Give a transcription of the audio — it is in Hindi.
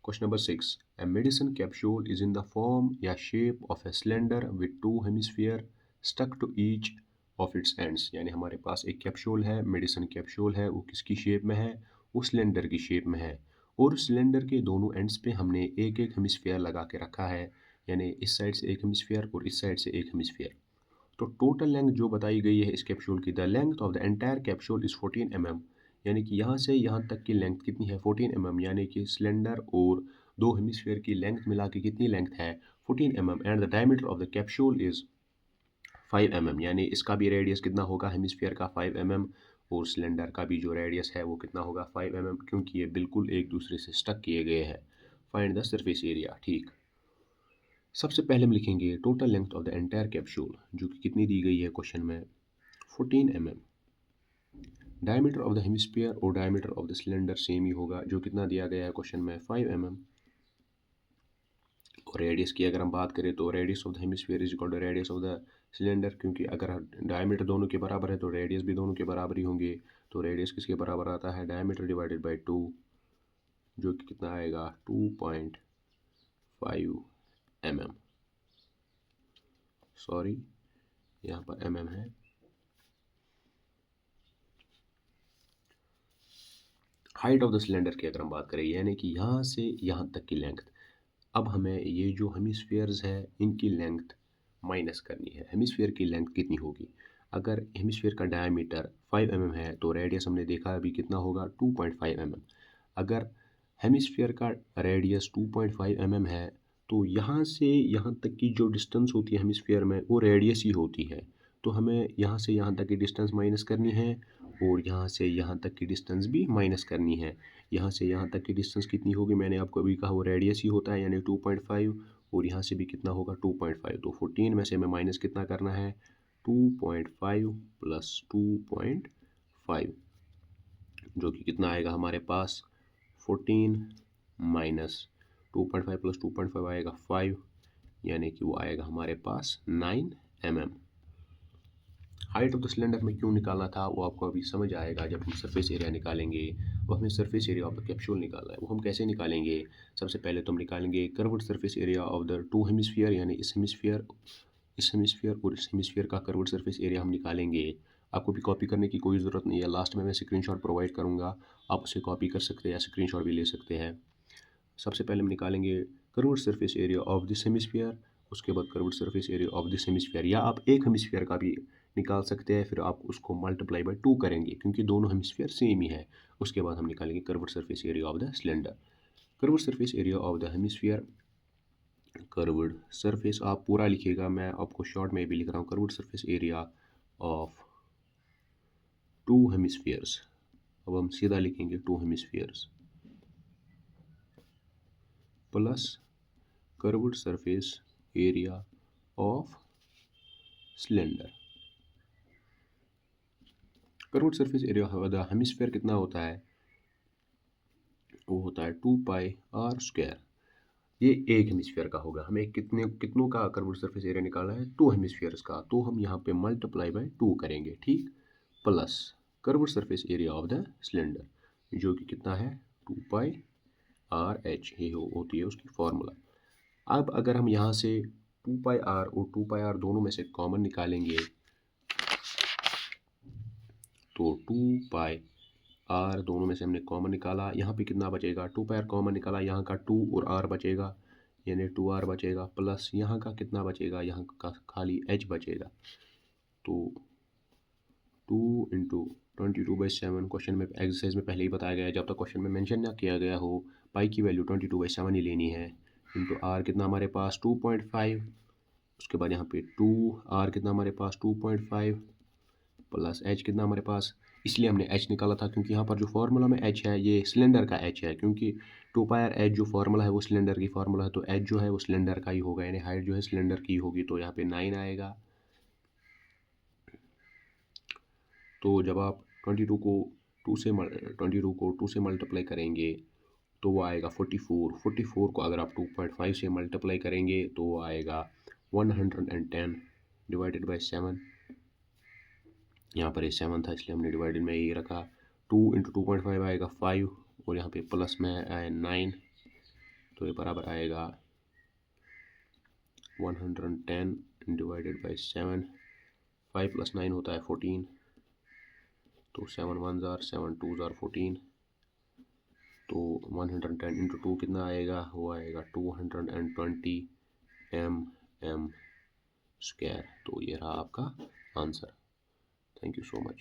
Question number 6, a medicine capsule is in the form या shape of a cylinder with two hemisphere stuck to each of its ends। यानी हमारे पास एक कैप्सूल है, मेडिसिन कैप्सूल है, वो किसकी शेप में है? वो सिलेंडर की शेप में है। और सिलेंडर के दोनों एंड्स पे हमने एक एक हेमिस्फीयर लगा के रखा है, यानी इस साइड से एक हेमिस्फीयर और इस साइड से एक हेमिस्फीयर। तो टोटल लेंथ जो बताई गई है इस कैप्सूल की, the length of the entire capsule is 14 mm। यानी कि यहाँ से यहाँ तक की लेंथ कितनी है? 14 mm। यानी कि सिलेंडर और दो हेमिस्फीयर की लेंथ मिला के कितनी लेंथ है? 14 mm। And the diameter of the capsule is 5 mm। यानी इसका भी रेडियस कितना होगा? हेमिस्फीयर का 5 mm, और सिलेंडर का भी जो रेडियस है वो कितना होगा? 5 mm, क्योंकि ये बिल्कुल एक दूसरे से स्टक किए गए हैं। Find the surface area. ठीक, सबसे पहले हम लिखेंगे total length of the entire capsule, जो कि कितनी दी गई है क्वेश्चन में? 14 mm। Diameter of the hemisphere और diameter of the cylinder same ही होगा, जो कितना दिया गया है क्वेश्चन में? 5 mm। और रेडियस की अगर हम बात करें तो radius of the hemisphere is equal to radius of the cylinder, क्योंकि अगर डायमीटर दोनों के बराबर है तो रेडियस भी दोनों के बराबर ही होंगे। तो रेडियस किसके बराबर आता है? डायमीटर डिवाइडेड बाई 2, जो कि कितना आएगा? 2.5 mm। सॉरी, यहाँ पर mm है। हाइट ऑफ द सिलेंडर की अगर हम बात करें, यानी कि यहाँ से यहाँ तक की लेंथ, अब हमें ये जो हेमिस्फीयर्स है इनकी लेंथ माइनस करनी है। हेमिस्फीयर की लेंथ कितनी होगी? अगर हेमिस्फीयर का डायमीटर 5 mm है तो रेडियस हमने देखा अभी कितना होगा? 2.5 mm। अगर हेमिस्फीयर का रेडियस 2.5 mm है तो यहाँ से यहाँ तक की जो डिस्टेंस होती है हेमिस्फीयर में वो रेडियस ही होती है। तो हमें यहाँ से यहाँ तक की डिस्टेंस माइनस करनी है और यहाँ से यहाँ तक की डिस्टेंस भी माइनस करनी है। यहाँ से यहाँ तक की डिस्टेंस कितनी होगी? मैंने आपको अभी कहा वो रेडियस ही होता है, यानी 2.5, और यहाँ से भी कितना होगा? 2.5। तो 14 में से हमें माइनस कितना करना है? 2.5 प्लस 2.5, जो कि कितना आएगा हमारे पास? 14 माइनस 2.5 प्लस 2.5 आएगा 5, यानी कि वो आएगा हमारे पास 9 mm। Height of the cylinder में क्यों निकालना था वो आपको अभी समझ आएगा जब हम सरफेस एरिया निकालेंगे। वो हमें surface area of the capsule निकालना है। वो हम कैसे निकालेंगे? सबसे पहले तो हम निकालेंगे curved surface area of the two hemisphere, यानी इस हेमिस्फीयर और इस हेमिस्फीयर का कर्व्ड सरफेस एरिया हम निकालेंगे। आपको भी कॉपी करने की कोई ज़रूरत नहीं है, लास्ट में मैं स्क्रीनशॉट प्रोवाइड करूँगा, आप उसे कॉपी कर सकते हैं या स्क्रीनशॉट भी ले सकते हैं। सबसे पहले हम निकालेंगे curved surface area of this hemisphere, उसके बाद curved surface area of this hemisphere, या आप एक हेमिस्फीयर का भी निकाल सकते हैं, फिर आप उसको मल्टीप्लाई बाय 2 करेंगे क्योंकि दोनों हेमिस्फीयर सेम ही है। उसके बाद हम निकालेंगे curved surface area of the cylinder. Curved surface area of the hemisphere, curved surface आप पूरा लिखिएगा, मैं आपको शॉर्ट में भी लिख रहा हूँ। Curved surface area of to hemispheres, अब हम सीधा लिखेंगे to hemispheres plus curved surface area of cylinder. Curved surface area of the hemisphere कितना होता है? वो होता है 2πr²। ये एक हेमिस्फीयर का होगा। हमें कितनों का कर्व्ड सरफेस एरिया निकालना है? 2 हेमिस्फीयर्स का, तो हम यहाँ पे मल्टीप्लाई बाय 2 करेंगे, ठीक, plus curved surface area of the cylinder, जो कि कितना है? 2πrh, ये होती है उसकी फॉर्मूला। अब अगर हम यहाँ से 2πr और 2πr दोनों में से कॉमन निकालेंगे तो 2πr दोनों में से हमने कॉमन निकाला, यहाँ पे कितना बचेगा? 2πr कॉमन निकाला, यहाँ का 2 और r बचेगा, यानी 2r बचेगा, प्लस यहाँ का कितना बचेगा? यहाँ का खाली h बचेगा। तो 2 इंटू 22/7, क्वेश्चन में एक्सरसाइज में पहले ही बताया गया है, जब तक क्वेश्चन में मेंशन ना किया गया हो पाई की वैल्यू 22/7 ही लेनी है। इंटू r कितना हमारे पास? 2.5, उसके बाद यहाँ पे 2, r कितना हमारे पास? 2.5, प्लस h कितना हमारे पास? इसलिए हमने h निकाला था क्योंकि यहाँ पर जो फार्मूला में h है ये सिलेंडर का h है, क्योंकि 2πr जो फार्मूला है वो सिलेंडर की फार्मूला है, तो h जो है वो सिलेंडर का ही होगा, यानी हाइट जो है सिलेंडर की होगी, तो यहाँ पे 9 आएगा। तो जब आप 22 को 2 से मल्टीप्लाई करेंगे तो वो आएगा 44 को अगर आप 2.5 से मल्टीप्लाई करेंगे तो वो आएगा 110 डिवाइडेड बाई 7। यहाँ पर ये 7 था इसलिए हमने डिवाइडेड में ये रखा। 2 इंटू 2.5 आएगा 5, और यहाँ पे प्लस में आए 9, तो ये बराबर आएगा 110 डिवाइडेड बाई 7। 5 + 9 होता है 14, तो 7 1 ज़ार 7 2 ज़ार 14, तो 110 इंटू 2 कितना आएगा, वो आएगा 220 mm²। तो ये रहा आपका answer. Thank you so much.